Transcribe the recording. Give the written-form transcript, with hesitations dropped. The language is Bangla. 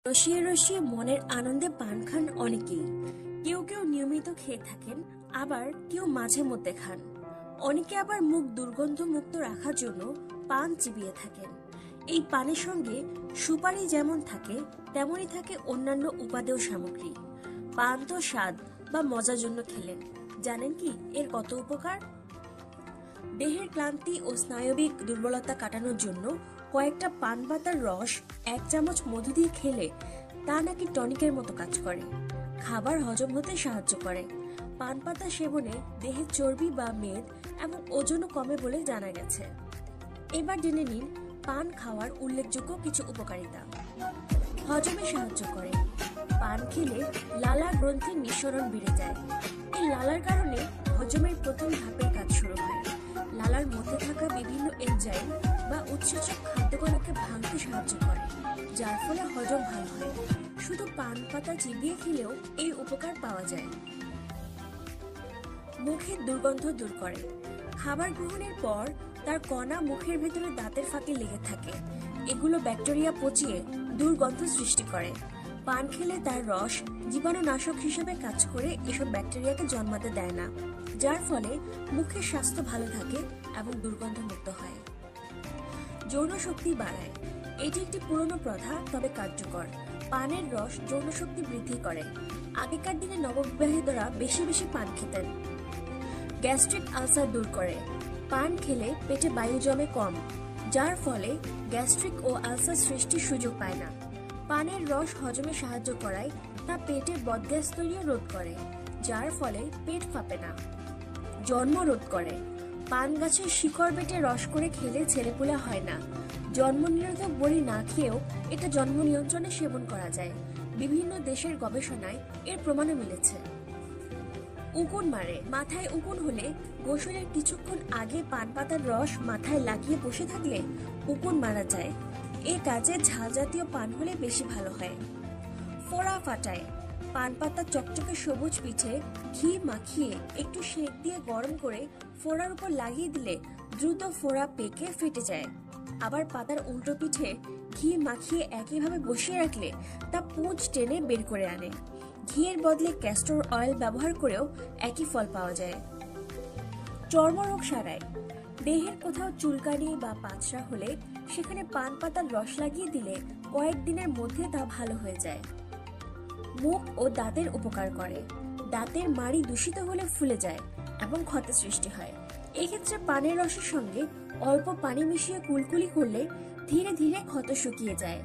রসিয়ে রসিয়ে মনের আনন্দে পান খান অনেকেই। কেউ কেউ নিয়মিত খেয়ে থাকেন, আবার কেউ মাঝে মধ্যে খান। অনেকে আবার মুখ দুর্গন্ধ মুক্ত রাখার জন্য পান চিবিয়ে থাকেন। এই পানের সঙ্গে সুপারি যেমন থাকে তেমনই থাকে অন্যান্য উপাদেয় সামগ্রী। পান তো স্বাদ বা মজার জন্য খেলেন, জানেন কি এর কত উপকার? দেহের ক্লান্তি ও স্নায়বিক দুর্বলতা কাটানোর জন্য কয়েকটা পান পাতার রস 1 চামচ মধু দিয়ে খেলে তা নাকি টনিকের মতো কাজ করে, খাবার হজম হতে সাহায্য করে। পান পাতা সেবনে দেহের চর্বি বা মেদ এবং ওজনও কমে বলে জানা গেছে। এবার জেনে নিন পান খাওয়ার উল্লেখযোগ্য কিছু উপকারিতা। হজমে সাহায্য করে। পান খেলে লালা গ্রন্থির নিঃসরণ বেড়ে যায়। এই লালার কারণে হজমের প্রথম ধাপের কাজ শুরু হয়। লালার মধ্যে থাকা বিভিন্ন এনজাইম বা উৎসেচক খাদ্যকণাকে ভাঙতে সাহায্য করে, যার ফলে হজম ভালো হয়। শুধু পান পাতা চিবিয়ে খেলেও এই উপকার পাওয়া যায়। মুখের দুর্গন্ধ দূর করে। খাবার গ্রহণের পর তার কণা মুখের ভেতরে দাঁতের ফাঁকে লেগে থাকে। এগুলো ব্যাকটেরিয়া পচিয়ে দুর্গন্ধ সৃষ্টি করে। পান খেলে তার রস জীবাণুনাশক হিসেবে কাজ করে এসব ব্যাকটেরিয়াকে জন্মাতে দেয় না, যার ফলে মুখের স্বাস্থ্য ভালো থাকে এবং দুর্গন্ধ মুক্ত হয়। যৌন শক্তি বাড়ায়। এটি একটি পুরনো প্রথা, তবে কার্যকর। পানের রস যৌন শক্তি বৃদ্ধি করে। আগেকার দিনে নববিবাহিতরা বেশি বেশি পান খেতেন। গ্যাস্ট্রিক আলসার দূর করে। পান খেলে পেটে বায়ু জমে কম, যার ফলে গ্যাস্ট্রিক ও আলসার সৃষ্টির সুযোগ পায় না। পানের রস হজমে সাহায্য করায় তা পেটে বদগ্যাস তৈরিও রোধ করে, যার ফলে পেট ফাঁপে না। জন্ম রোধ করে। পান গাছের শিকড় বেটে রস করে খেলে ছেলেপুলে হয় না। জন্ম নিরোধক বড়ি না খেয়েও এটা জন্ম নিয়ন্ত্রণে সেবন করা যায়। বিভিন্ন দেশের গবেষণায় এর প্রমাণও মিলেছে। উকুন মারে। মাথায় উকুন হলে গোসলের কিছুক্ষণ আগে পান পাতার রস মাথায় লাগিয়ে বসে থাকলে উকুন মারা যায়। এই কাজে ঝাল জাতীয় পান হলে বেশি ভালো হয়। ফোড়া ফাটায়। পান পাতার চকচকে সবুজ পিঠে ঘি মাখিয়ে একটু সেঁক দিয়ে গরম করে ফোড়ার উপর লাগিয়ে দিলে দ্রুত ফোড়া পেকে ফেটে যায়। আবার পাতার উল্টো পিঠে ঘি মাখিয়ে একইভাবে বসিয়ে রাখলে তা পুঁজ টেনে বের করে আনে। ঘিয়ের বদলে ক্যাস্টর অয়েল ব্যবহার করেও একই ফল পাওয়া যায়। চর্মরোগ সারায়। দেহের কোথাও চুলকানি বা পাতসা হলে সেখানে পান পাতার রস লাগিয়ে দিলে কয়েকদিনের মধ্যে তা ভালো হয়ে যায়। মুখ ও দাঁতের উপকার করে। দাঁতের মাড়ি দূষিত হলে ফুলে যায় এবং ক্ষত সৃষ্টি হয়। এক্ষেত্রে পানের রসের সঙ্গে অল্প পানি মিশিয়ে কুলকুলি করলে ধীরে ধীরে ক্ষত শুকিয়ে যায়।